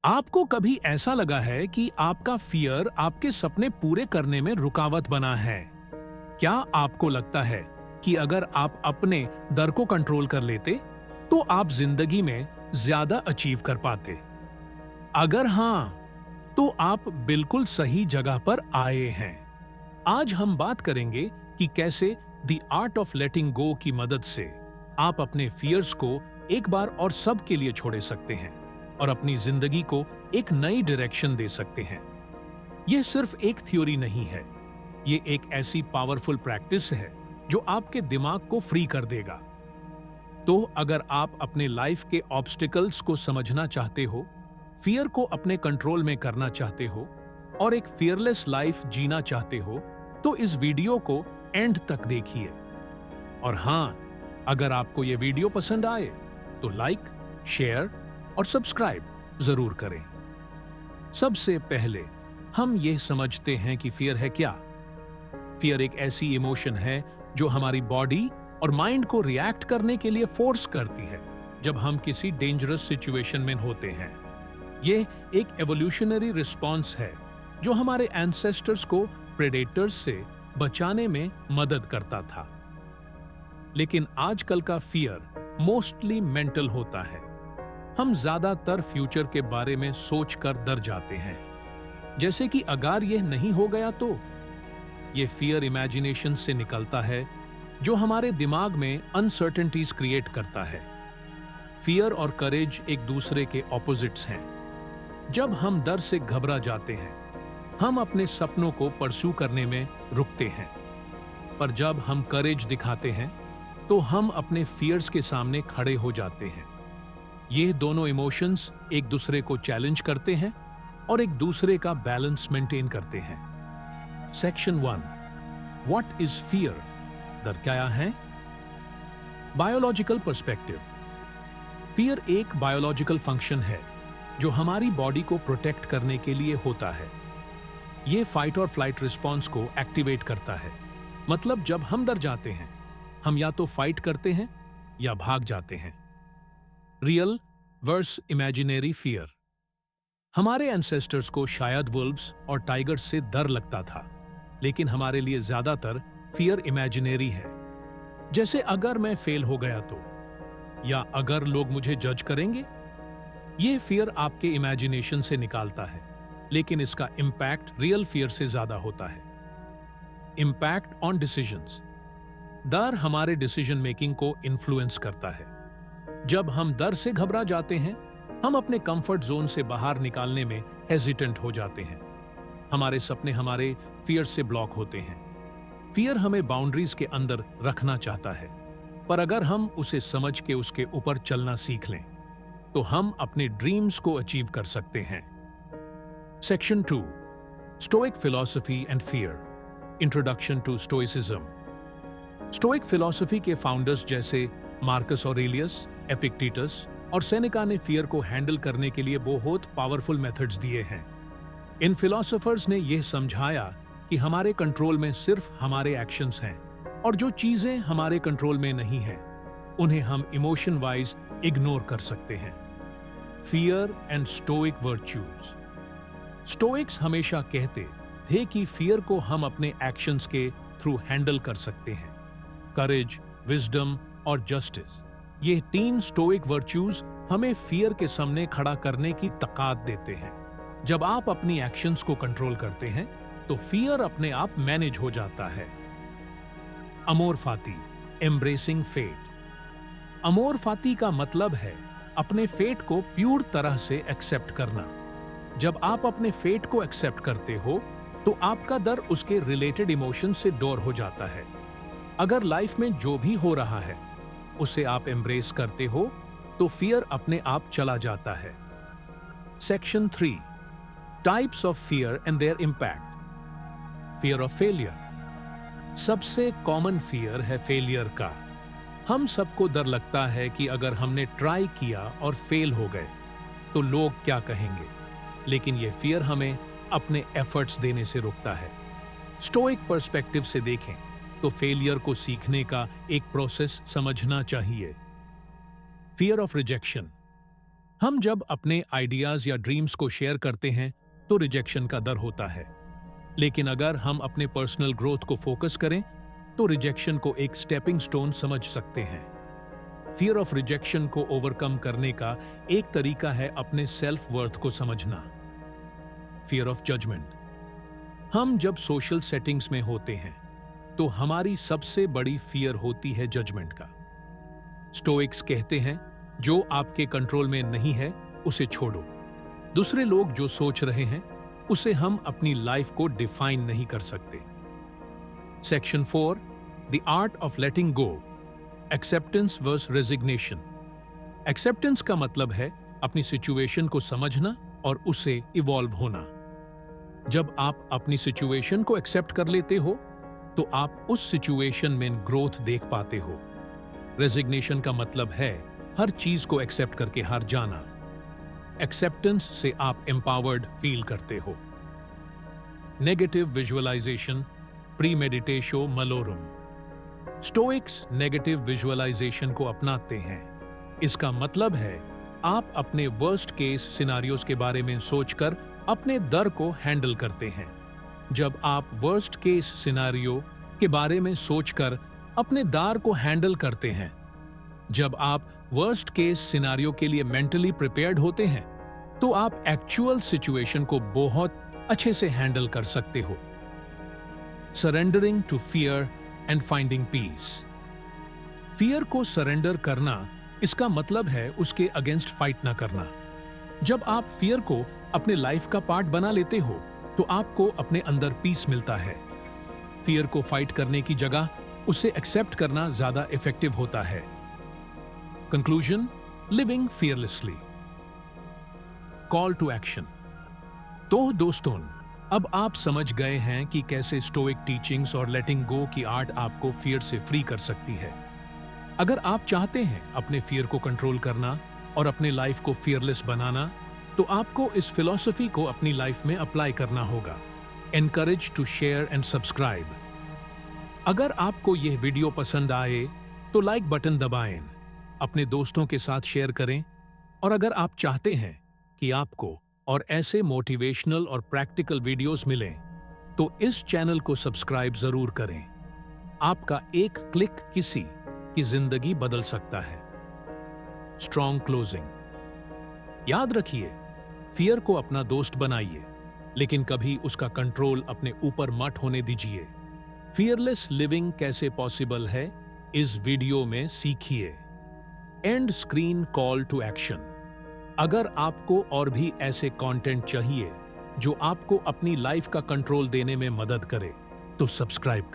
आपको कभी ऐसा लगा है कि आपका फियर आपके सपने पूरे करने में रुकावट बना है? क्या आपको लगता है कि अगर आप अपने डर को कंट्रोल कर लेते, तो आप जिंदगी में ज्यादा अचीव कर पाते? अगर हां, तो आप बिल्कुल सही जगह पर आए हैं। आज हम बात करेंगे कि कैसे द आर्ट ऑफ लेटिंग गो की मदद से आप अपने फियर्स को एक बार और सब के लिए छोड़ सकते हैं और अपनी जिंदगी को एक नई डायरेक्शन दे सकते हैं। यह सिर्फ एक थ्योरी नहीं है, ये एक ऐसी पावरफुल प्रैक्टिस है जो आपके दिमाग को फ्री कर देगा। तो अगर आप अपने लाइफ के ऑब्स्टिकल्स को समझना चाहते हो, फियर को अपने कंट्रोल में करना चाहते हो और एक फियरलेस लाइफ जीना चाहते हो, तो इस वीडियो को एंड तक देखिए। और हां, अगर आपको यह वीडियो पसंद आए तो लाइक, शेयर और सब्सक्राइब जरूर करें। सबसे पहले हम यह समझते हैं कि फियर है क्या। फियर एक ऐसी इमोशन है जो हमारी बॉडी और माइंड को रिएक्ट करने के लिए फोर्स करती है जब हम किसी डेंजरस सिचुएशन में होते हैं। यह एक एवोल्यूशनरी रिस्पॉन्स है जो हमारे एंसेस्टर्स को प्रेडेटर्स से बचाने में मदद करता था। लेकिन आजकल का फियर मोस्टली मेंटल होता है। हम ज्यादातर फ्यूचर के बारे में सोचकर डर जाते हैं, जैसे कि अगर यह नहीं हो गया तो। यह फियर इमेजिनेशन से निकलता है जो हमारे दिमाग में अनसर्टेनिटीज क्रिएट करता है। फियर और करेज एक दूसरे के ऑपोजिट्स हैं। जब हम डर से घबरा जाते हैं, हम अपने सपनों को परस्यू करने में रुकते हैं। पर जब हम करेज दिखाते हैं, तो हम अपने फियर्स के सामने खड़े हो जाते हैं। ये दोनों इमोशंस एक दूसरे को चैलेंज करते हैं और एक दूसरे का बैलेंस मेंटेन करते हैं। Section 1, what is fear? डर क्या है? Biological perspective. फियर एक बायोलॉजिकल फंक्शन है जो हमारी बॉडी को प्रोटेक्ट करने के लिए होता है। यह फाइट और फ्लाइट रिस्पॉन्स को एक्टिवेट करता है। मतलब जब हम डर जाते हैं, हम या तो फाइट करते हैं या भाग जाते हैं। Real versus imaginary fear. हमारे एंसेस्टर्स को शायद वुल्व्स और टाइगर्स से डर लगता था, लेकिन हमारे लिए ज्यादातर फियर इमेजिनरी है। जैसे अगर मैं फेल हो गया तो, या अगर लोग मुझे जज करेंगे। यह फियर आपके इमेजिनेशन से निकालता है, लेकिन इसका इंपैक्ट रियल फियर से ज्यादा होता है। Impact on decisions. डर हमारे डिसीजन मेकिंग को इन्फ्लुएंस करता है। जब हम डर से घबरा जाते हैं, हम अपने कंफर्ट जोन से बाहर निकालने में हेजिटेंट हो जाते हैं। हमारे सपने हमारे फियर से ब्लॉक होते हैं। फियर हमें बाउंड्रीज के अंदर रखना चाहता है, पर अगर हम उसे समझ के उसके ऊपर चलना सीख लें, तो हम अपने ड्रीम्स को अचीव कर सकते हैं। Section 2, stoic philosophy and fear. Introduction to stoicism. Stoic philosophy के फाउंडर्स जैसे मार्कस ऑरेलियस, एपिक्टेटस और सेनेका ने फियर को हैंडल करने के लिए बहुत पावरफुल मेथड्स दिए हैं। इन फिलोसोफर्स ने यह समझाया कि हमारे कंट्रोल में सिर्फ हमारे एक्शंस हैं, और जो चीजें हमारे कंट्रोल में नहीं हैं, उन्हें हम इमोशन वाइज इग्नोर कर सकते हैं। Fear and stoic virtues. Stoics हमेशा कहते थे कि फियर को हम अपने एक्शंस के थ्रू हैंडल कर सकते हैं। करेज, विजडम और जस्टिस, ये 3 स्टोइक वर्च्यूज हमें फियर के सामने खड़ा करने की ताकत देते हैं। जब आप अपनी एक्शंस को कंट्रोल करते हैं, तो फियर अपने आप मैनेज हो जाता है। अमोर फाती, एम्ब्रेसिंग फेट। अमोर फाती का मतलब है अपने फेट को प्योर तरह से एक्सेप्ट करना। जब आप अपने फेट को एक्सेप्ट करते हो, तो आपका डर उसके रिलेटेड इमोशन से दूर हो जाता है। अगर लाइफ में जो भी हो रहा है, उसे आप एम्ब्रेस करते हो, तो फियर अपने आप चला जाता है। Section 3, types of fear and their impact. Fear of failure. सबसे कॉमन फियर है फेलियर का। हम सबको डर लगता है कि अगर हमने ट्राई किया और फेल हो गए, तो लोग क्या कहेंगे। लेकिन यह फियर हमें अपने एफर्ट्स देने से रोकता है। स्टोइक पर्सपेक्टिव से देखें तो फेलियर को सीखने का एक प्रोसेस समझना चाहिए। Fear of rejection. हम जब अपने आइडियाज या ड्रीम्स को शेयर करते हैं तो रिजेक्शन का डर होता है, लेकिन अगर हम अपने पर्सनल ग्रोथ को फोकस करें तो रिजेक्शन को एक स्टेपिंग स्टोन समझ सकते हैं। फियर ऑफ रिजेक्शन को ओवरकम करने का एक तरीका है अपने सेल्फ वर्थ को समझना। Fear of judgment. हम जब सोशल सेटिंग्स में होते हैं तो हमारी सबसे बड़ी फियर होती है जजमेंट का। स्टोइक्स कहते हैं, जो आपके कंट्रोल में नहीं है उसे छोड़ो। दूसरे लोग जो सोच रहे हैं उसे हम अपनी लाइफ को डिफाइन नहीं कर सकते। Section 4, the art of letting go, acceptance versus resignation. Acceptance का मतलब है अपनी सिचुएशन को समझना और उसे इवॉल्व होना। जब आप अपनी सिचुएशन को एक्सेप्ट कर लेते हो तो आप उस सिचुएशन में ग्रोथ देख पाते हो। रेजिग्नेशन का मतलब है हर चीज को एक्सेप्ट करके हार जाना। एक्सेप्टेंस से आप एम्पावर्ड फील करते हो। नेगेटिव विजुअलाइजेशन, प्रीमेडिटेशो मलोरम। स्टोइक्स नेगेटिव विजुअलाइजेशन को अपनाते हैं। इसका मतलब है आप अपने वर्स्ट केस सिनारियोज के बारे में सोचकर अपने डर को हैंडल करते हैं। जब आप वर्स्ट केस सिनारियो के बारे में सोचकर अपने डर को हैंडल करते हैं, जब आप वर्स्ट केस सिनारियो के लिए मेंटली प्रिपेयर्ड होते हैं, तो आप एक्चुअल सिचुएशन को बहुत अच्छे से हैंडल कर सकते हो। Surrendering to fear and finding peace. Fear को सरेंडर करना, इसका मतलब है उसके अगेंस्ट फाइट ना करना। जब आप फियर को अपने लाइफ का पार्ट बना लेते हो तो आपको अपने अंदर पीस मिलता है। फियर को फाइट करने की जगह उसे एक्सेप्ट करना ज्यादा इफेक्टिव होता है। Conclusion, living fearlessly. Call to action. तो दोस्तों, अब आप समझ गए हैं कि कैसे स्टोइक टीचिंग्स और लेटिंग गो की आर्ट आपको फियर से फ्री कर सकती है। अगर आप चाहते हैं अपने फियर को कंट्रोल करना और अपने लाइफ को फियरलेस बनाना, तो आपको इस फिलॉसफी को अपनी लाइफ में अप्लाई करना होगा। Encourage to share and subscribe. अगर आपको यह वीडियो पसंद आए तो लाइक बटन दबाएं, अपने दोस्तों के साथ शेयर करें, और अगर आप चाहते हैं कि आपको और ऐसे मोटिवेशनल और प्रैक्टिकल वीडियोस मिलें, तो इस चैनल को सब्सक्राइब जरूर करें। आपका एक क्लिक किसी की जिंदगी बदल सकता है। Strong closing. याद रखिए, फियर को अपना दोस्त बनाइए, लेकिन कभी उसका कंट्रोल अपने ऊपर मत होने दीजिए। फियरलेस लिविंग कैसे पॉसिबल है, इस वीडियो में सीखिए। End screen call to action. अगर आपको और भी ऐसे कंटेंट चाहिए जो आपको अपनी लाइफ का कंट्रोल देने में मदद करे, तो सब्सक्राइब